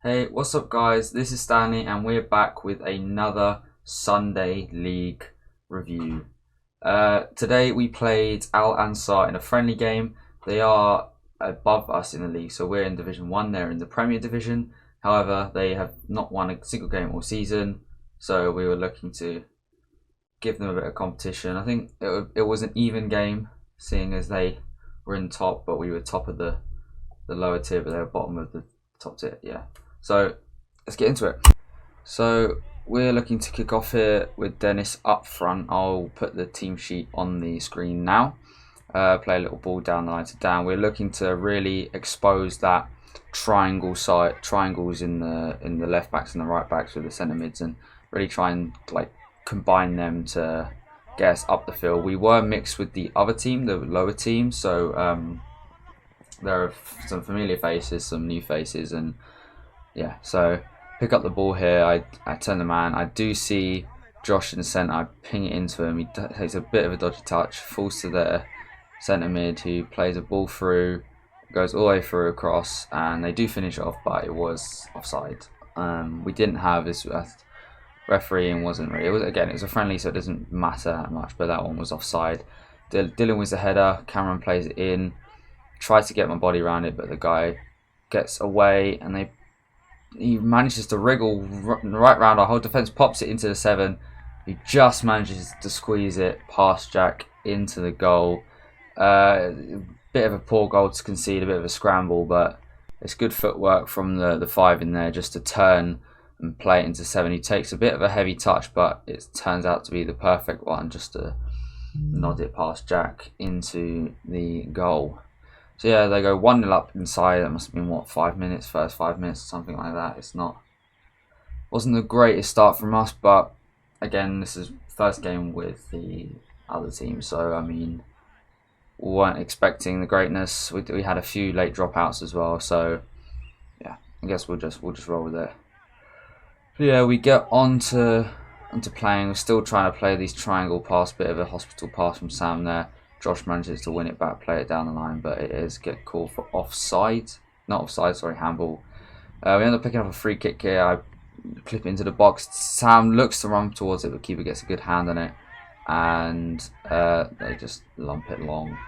Hey, what's up guys? This is Stanley and we're back with another Sunday League review. Today we played Ansar in a friendly game. They are above us in the league, so we're in Division 1, they're in the Premier Division. However, they have not won a single game all season, so we were looking to give them a bit of competition. I think it was an even game, seeing as they were in top, but we were top of the lower tier, but they were bottom of the top tier, yeah. So let's get into it. So we're looking to kick off here with Dennis up front. I'll put the team sheet on the screen now. Play a little ball down the line to Dan. We're looking to really expose that triangles in the left backs and the right backs with the centre mids, and really try and combine them to get us up the field. We were mixed with the other team, the lower team, so there are some familiar faces, some new faces, and yeah, so pick up the ball here. I turn the man. I do see Josh in the centre. I ping it into him. He takes a bit of a dodgy touch, falls to the centre mid, who plays a ball through, goes all the way through across, and they do finish it off, but it was offside. We didn't have this refereeing wasn't really. It was a friendly, so it doesn't matter that much. But that one was offside. Dylan was the header. Cameron plays it in. Tries to get my body around it, but the guy gets away, and he manages to wriggle right round our whole defence, pops it into the 7. He just manages to squeeze it past Jack into the goal. Bit of a poor goal to concede, a bit of a scramble, but it's good footwork from the 5 in there just to turn and play it into 7. He takes a bit of a heavy touch, but it turns out to be the perfect one just to nod it past Jack into the goal. So yeah, they go 1-0 up inside. That must have been what, 5 minutes, first 5 minutes, something like that. Wasn't the greatest start from us, but again, this is first game with the other team, so I mean, we weren't expecting the greatness. We had a few late dropouts as well, so yeah, I guess we'll just roll with it. But yeah, we get onto playing. We're still trying to play these triangle pass, bit of a hospital pass from Sam there. Josh manages to win it back, play it down the line, but it is get called for offside. Not offside, sorry, handball. We end up picking up a free kick here. I clip it into the box. Sam looks to run towards it, but keeper gets a good hand on it. And they just lump it long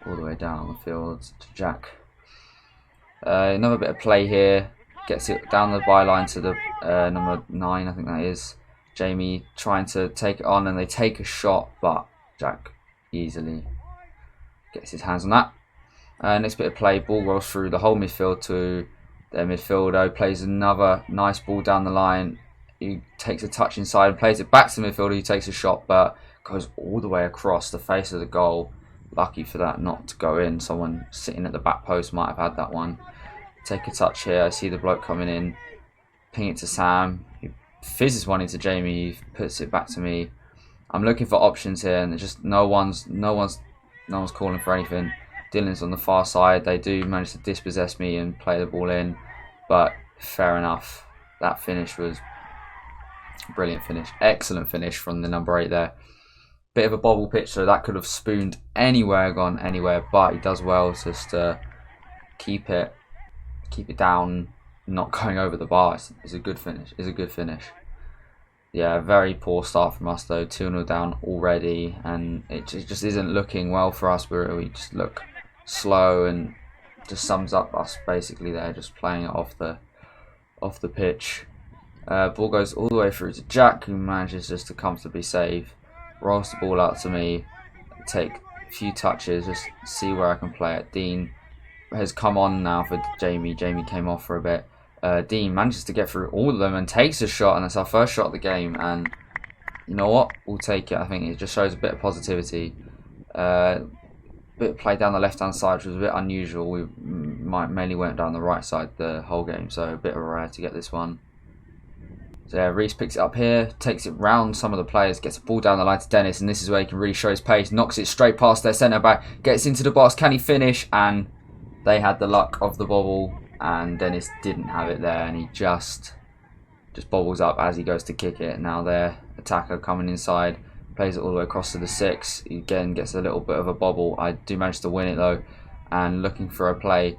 all the way down the field to Jack. Another bit of play here. Gets it down the byline to the number 9, I think that is. Jamie trying to take it on, and they take a shot, but Jack easily gets his hands on that. Next bit of play, ball rolls through the whole midfield to their midfielder, plays another nice ball down the line. He takes a touch inside and plays it back to the midfielder, who takes a shot but goes all the way across the face of the goal. Lucky for that not to go in. Someone sitting at the back post might have had that one. Take a touch here. I see the bloke coming in. Ping it to Sam. He fizzes one into Jamie. He puts it back to me. I'm looking for options here, and just no one's calling for anything. Dylan's on the far side. They do manage to dispossess me and play the ball in, but fair enough. That finish was a brilliant finish, excellent finish from the number 8 there. Bit of a bobble pitch, so that could have spooned anywhere, gone anywhere, but he does well just to keep it down, not going over the bar. It's a good finish. It's a good finish. Yeah, very poor start from us though. 2-0 down already, and it just isn't looking well for us. We just look slow, and just sums up us basically there, just playing it off the pitch. Ball goes all the way through to Jack, who manages just to comfortably save. Rolls the ball out to me, take a few touches, just see where I can play it. Dean has come on now for Jamie. Jamie came off for a bit. Dean manages to get through all of them and takes a shot, and that's our first shot of the game, and you know what, we'll take it. I think it just shows a bit of positivity. Bit of play down the left hand side, which was a bit unusual. We mainly went down the right side the whole game, so a bit of a rare to get this one. So yeah, Reese picks it up here, takes it round some of the players, gets a ball down the line to Dennis, and this is where he can really show his pace. Knocks it straight past their centre back, gets into the box. Can he finish? And they had the luck of the bobble, and Dennis didn't have it there, and he just bobbles up as he goes to kick it. Now their attacker coming inside, plays it all the way across to the 6. He again gets a little bit of a bobble. I do manage to win it though, and looking for a play.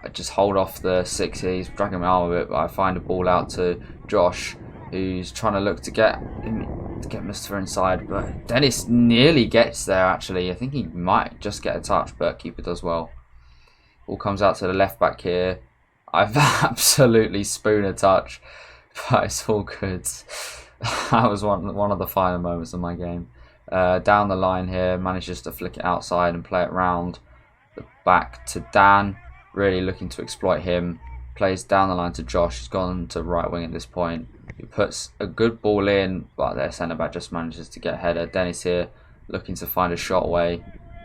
I just hold off the 6 here. He's dragging my arm a bit, but I find a ball out to Josh, who's trying to look to get Mustafa inside, but Dennis nearly gets there actually. I think he might just get a touch, but keeper does well. Ball comes out to the left back here. I've absolutely spoon a touch, but it's all good. That was one of the final moments of my game. Down the line here, manages to flick it outside and play it round the back to Dan. Really looking to exploit him. Plays down the line to Josh. He's gone to right wing at this point. He puts a good ball in, but their centre back just manages to get a header. Dennis here looking to find a shot away.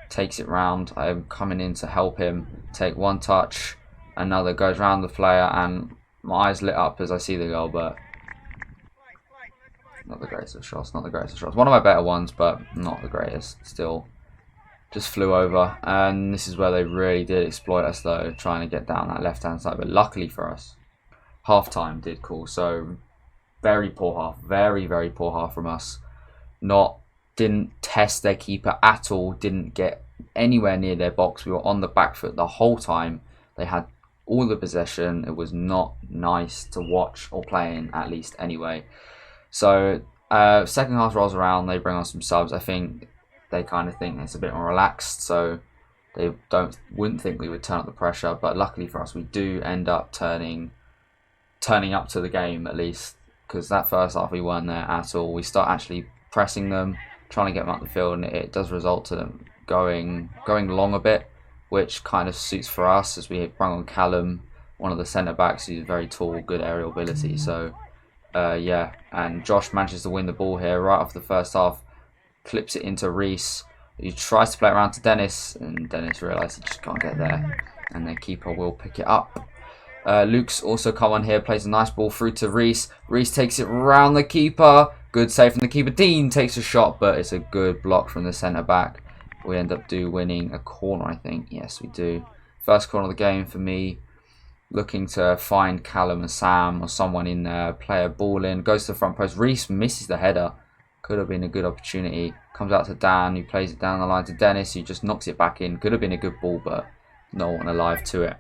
Takes it round. I'm coming in to help him. Take one touch. Another goes round the player, and my eyes lit up as I see the goal, but not the greatest of shots. Not the greatest of shots. One of my better ones, but not the greatest. Still, just flew over, and this is where they really did exploit us though, trying to get down that left-hand side. But luckily for us, half-time did call. So very poor half. Very, very poor half from us. Didn't test their keeper at all. Didn't get anywhere near their box. We were on the back foot the whole time. They had all the possession. It was not nice to watch or play in, at least anyway. So second half rolls around, they bring on some subs. I think they kind of think it's a bit more relaxed, so they wouldn't think we would turn up the pressure. But luckily for us, we do end up turning up to the game at least, because that first half we weren't there at all. We start actually pressing them, trying to get them up the field, and it does result to them going long a bit, which kind of suits for us as we bring on Callum, one of the centre backs, who's very tall, good aerial ability. So yeah, and Josh manages to win the ball here right off the first half, clips it into Reese, who tries to play it around to Dennis, and Dennis realises he just can't get there, and their keeper will pick it up. Luke's also come on here, plays a nice ball through to Reese. Reese takes it round the keeper, good save from the keeper. Dean takes a shot, but it's a good block from the centre back. We end up winning a corner, I think. Yes, we do. First corner of the game for me. Looking to find Callum and Sam or someone in there. Play a ball in. Goes to the front post. Reese misses the header. Could have been a good opportunity. Comes out to Dan, who plays it down the line to Dennis, who just knocks it back in. Could have been a good ball, but no one alive to it.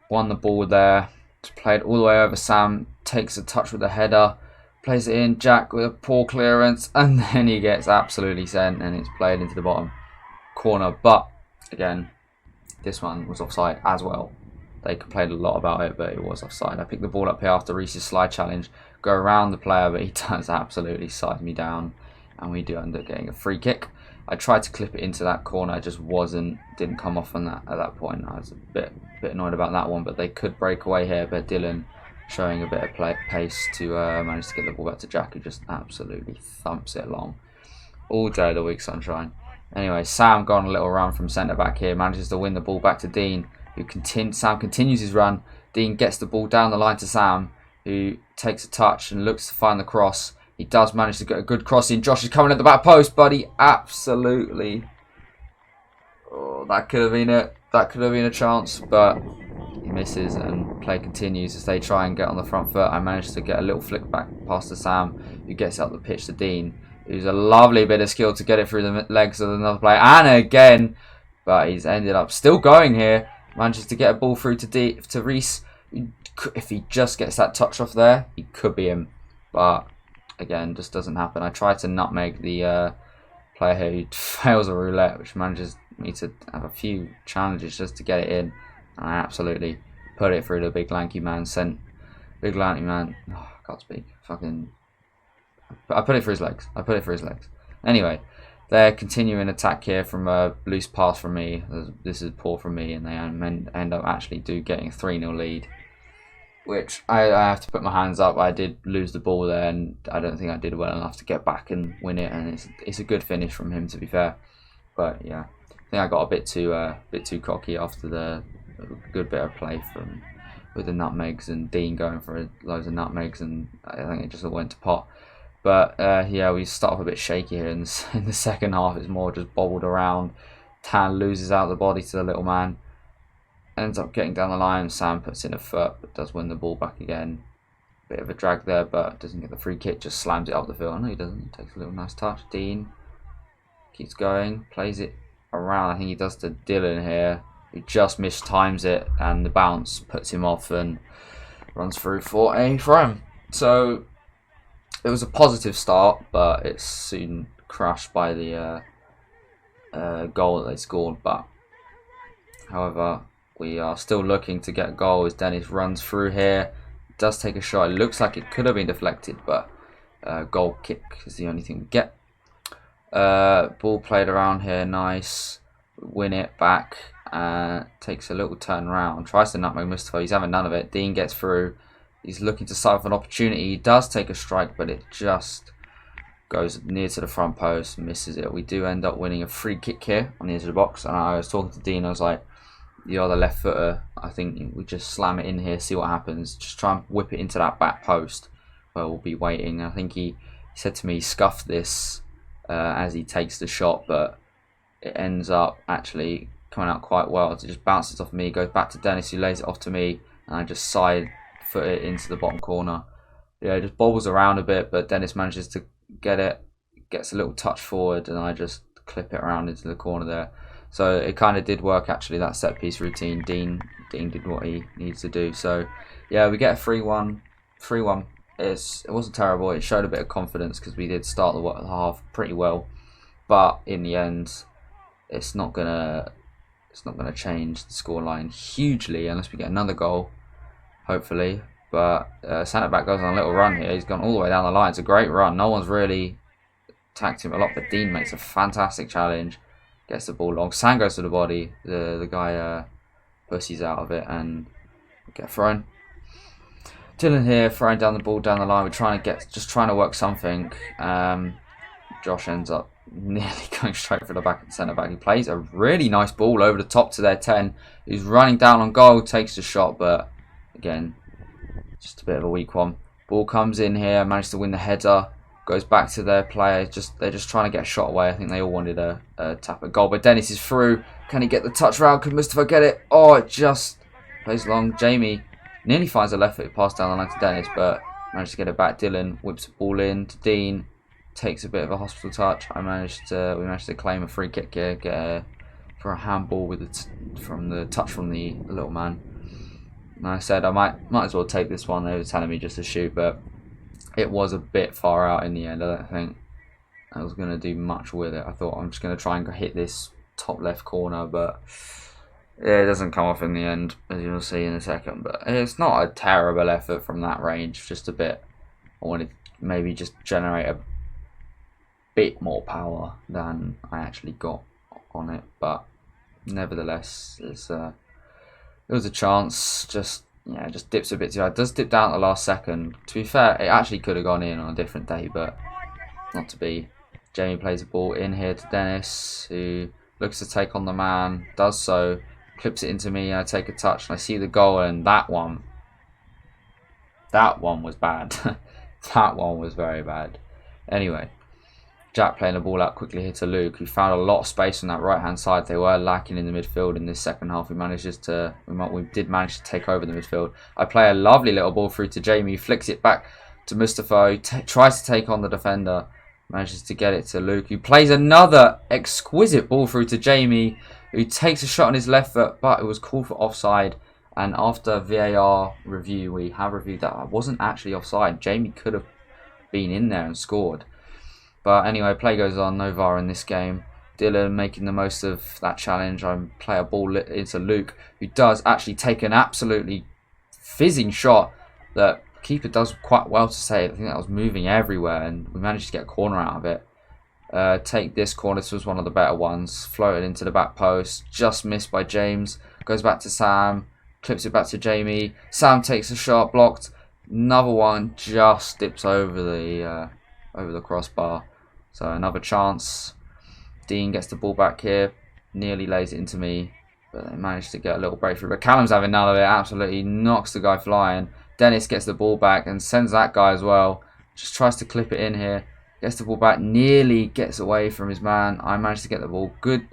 Won the ball there. Just played all the way over. Sam takes a touch with the header. Plays it in, Jack with a poor clearance, and then he gets absolutely sent, and it's played into the bottom corner. But again, this one was offside as well. They complained a lot about it, but it was offside. I picked the ball up here after Reese's slide challenge, go around the player, but he does absolutely side me down, and we do end up getting a free kick. I tried to clip it into that corner, it just didn't come off on that at that point. I was a bit annoyed about that one, but they could break away here. But Dylan showing a bit of pace to manage to get the ball back to Jack, who just absolutely thumps it along all day of the week, sunshine. Anyway, Sam gone a little run from centre back here, manages to win the ball back to Dean, who Sam continues his run. Dean gets the ball down the line to Sam, who takes a touch and looks to find the cross. He does manage to get a good cross in. Josh is coming at the back post, but he absolutely... Oh, that could have been it. That could have been a chance, but he misses, and play continues as they try and get on the front foot. I managed to get a little flick back past to Sam, who gets up the pitch to Dean, who's a lovely bit of skill to get it through the legs of another player, and again, but he's ended up still going here. Manages to get a ball through to Reese. If he just gets that touch off there, he could be him, but again, just doesn't happen. I tried to nutmeg the player here who fails a roulette, which manages me to have a few challenges just to get it in. And I absolutely put it through the big lanky man. Big lanky man. Oh, I can't speak. I put it for his legs. Anyway, they're continuing attack here from a loose pass from me. This is poor from me, and they end up actually getting a 3-0 lead, which I have to put my hands up. I did lose the ball there, and I don't think I did well enough to get back and win it. And it's a good finish from him, to be fair. But yeah, I think I got a bit too cocky after the good bit of play with the nutmegs and Dean going for loads of nutmegs, and I think it just all went to pot. But yeah, we start off a bit shaky here in the second half. It's more just bobbled around. Tan loses out the body to the little man, ends up getting down the line. Sam puts in a foot, but does win the ball back again. Bit of a drag there, but doesn't get the free kick, just slams it up the field. No, he doesn't. He takes a little nice touch. Dean keeps going, plays it around. I think he does to Dylan here. He just mistimes it, and the bounce puts him off and runs through for a throw. So it was a positive start, but it's soon crushed by the goal that they scored. But however, we are still looking to get a goal as Dennis runs through here. Does take a shot. It looks like it could have been deflected, but goal kick is the only thing we get. Ball played around here, nice. Win it back. Takes a little turn around. Tries to nutmeg Mustafa. He's having none of it. Dean gets through. He's looking to start with an opportunity. He does take a strike, but it just goes near to the front post. Misses it. We do end up winning a free kick here on the edge of the box. And I was talking to Dean. I was like, "You're the left footer. I think we just slam it in here, see what happens. Just try and whip it into that back post where we'll be waiting." I think he said to me, "Scuff this." As he takes the shot, but it ends up actually coming out quite well. It just bounces off me, goes back to Dennis, who lays it off to me, and I just side foot it into the bottom corner. Yeah, it just bobbles around a bit, but Dennis manages to get it, gets a little touch forward, and I just clip it around into the corner there. So it kind of did work actually, that set piece routine. Dean did what he needs to do. So yeah, we get a 3-1. 3-1. It wasn't terrible. It showed a bit of confidence because we did start the half pretty well, but in the end, it's not gonna change the scoreline hugely unless we get another goal, hopefully. But centre back goes on a little run here. He's gone all the way down the line. It's a great run. No one's really attacked him a lot, but Dean makes a fantastic challenge, gets the ball long. Sam goes to the body. The guy pussies out of it and get thrown. Dylan here throwing down the ball down the line. We're trying to work something. Josh ends up nearly going straight for the back of the centre back. He plays a really nice ball over the top to their 10. He's running down on goal, takes the shot, but again, just a bit of a weak one. Ball comes in here, managed to win the header, goes back to their player. They're just trying to get a shot away. I think they all wanted a tap at goal, but Dennis is through. Can he get the touch round? Could Mustafa get it? Oh, it just plays long. Jamie nearly finds a left foot pass down the line to Dennis, but managed to get it back. Dylan whips the ball in to Dean, takes a bit of a hospital touch. We managed to claim a free kick here, for a handball from the touch from the little man. And I said I might as well take this one. They were telling me just to shoot, but it was a bit far out in the end. I don't think I was going to do much with it. I thought I'm just going to try and hit this top left corner, but yeah, it doesn't come off in the end, as you'll see in a second. But it's not a terrible effort from that range, just a bit. I wanted to maybe just generate a bit more power than I actually got on it, but nevertheless, it was a chance. Just dips a bit too high. It does dip down at the last second. To be fair, it actually could have gone in on a different day, but not to be. Jamie plays the ball in here to Dennis, who looks to take on the man, does so, clips it into me, and I take a touch, and I see the goal, and that one was bad. That one was very bad. Anyway, Jack playing the ball out quickly here to Luke, who found a lot of space on that right hand side. They were lacking in the midfield in this second half. We did manage to take over the midfield. I play a lovely little ball through to Jamie, who flicks it back to Mustafa, who tries to take on the defender, manages to get it to Luke, who plays another exquisite ball through to Jamie, who takes a shot on his left foot, but it was called for offside. And after VAR review, we have reviewed that it wasn't actually offside. Jamie could have been in there and scored. But anyway, play goes on, no VAR in this game. Dylan making the most of that challenge. I play a ball into Luke, who does actually take an absolutely fizzing shot that keeper does quite well to save. I think that was moving everywhere, and we managed to get a corner out of it. Take this corner. This was one of the better ones. Floated into the back post, just missed by James. Goes back to Sam, clips it back to Jamie. Sam takes a shot, blocked. Another one just dips over the crossbar. So another chance. Dean gets the ball back here, nearly lays it into me, but they managed to get a little breakthrough. But Callum's having none of it, absolutely knocks the guy flying. Dennis gets the ball back and sends that guy as well. Just tries to clip it in here, gets the ball back, nearly gets away from his man. I managed to get the ball, good,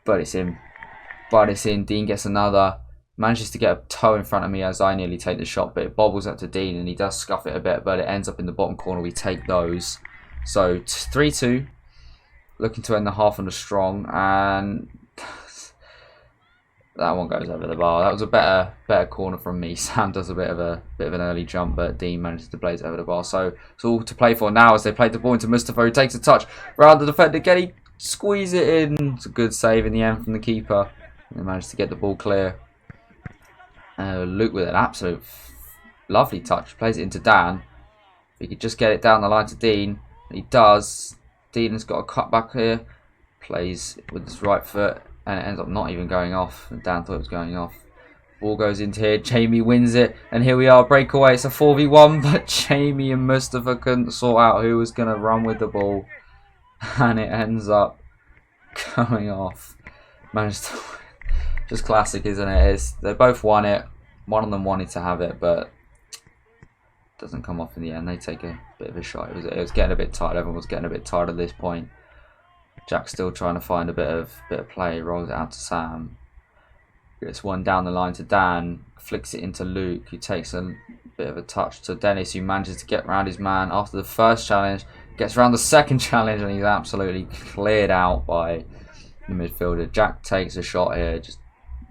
but it's in. Dean gets another, manages to get a toe in front of me as I nearly take the shot, but it bobbles up to Dean and he does scuff it a bit, but it ends up in the bottom corner. We take those. So 3-2, looking to end the half on a strong, and That one goes over the bar. That was a better corner from me. Sam does a bit of an early jump, but Dean manages to blaze over the bar. So it's all to play for now as they play the ball into Mustafa, who takes a touch around the defender. Getty squeeze it in. It's a good save in the end from the keeper. They managed to get the ball clear. Luke with an absolute lovely touch. Plays it into Dan. If he could just get it down the line to Dean. He does. Dean has got a cut back here. Plays with his right foot. And it ends up not even going off. Dan thought it was going off. Ball goes into here. Jamie wins it. And here we are. Breakaway. It's a 4v1. But Jamie and Mustafa couldn't sort out who was going to run with the ball. And it ends up going off. Managed to win. Just classic, isn't it? They both won it. One of them wanted to have it, but it doesn't come off in the end. They take a bit of a shot. It was getting a bit tired. Everyone was getting a bit tired at this point. Jack's still trying to find a bit of play. Rolls it out to Sam. Gets one down the line to Dan. Flicks it into Luke, who takes a bit of a touch to Dennis, who manages to get around his man after the first challenge. Gets around the second challenge, and he's absolutely cleared out by the midfielder. Jack takes a shot here. Just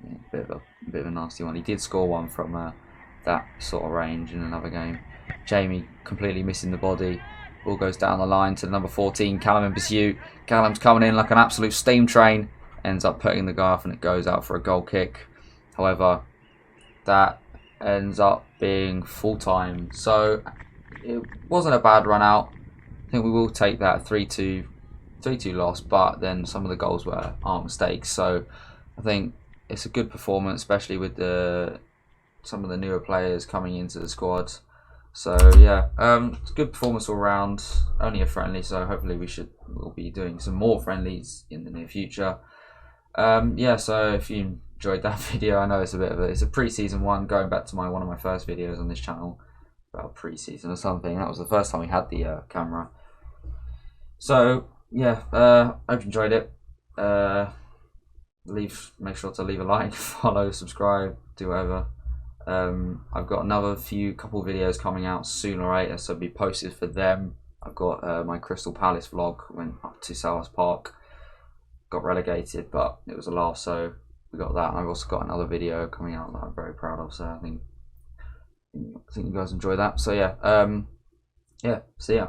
a bit of a nasty one. He did score one from that sort of range in another game. Jamie completely missing the body. Ball goes down the line to number 14, Callum in pursuit. Callum's coming in like an absolute steam train. Ends up putting the guy off and it goes out for a goal kick. However, that ends up being full time. So it wasn't a bad run out. I think we will take that 3-2 loss, but then some of the goals aren't mistakes. So I think it's a good performance, especially with some of the newer players coming into the squad. So yeah, it's a good performance all round. Only a friendly, so hopefully we'll be doing some more friendlies in the near future. Yeah, so if you enjoyed that video, I know it's a pre-season one, going back to one of my first videos on this channel about pre-season or something. That was the first time we had the camera. So yeah, hope you enjoyed it. Make sure to leave a like, follow, subscribe, do whatever. I've got couple videos coming out sooner or later, so be posted for them. I've got my Crystal Palace vlog, went up to Selhurst Park, got relegated, but it was a laugh, so we got that. And I've also got another video coming out that I'm very proud of, so I think you guys enjoy that. So yeah, see ya.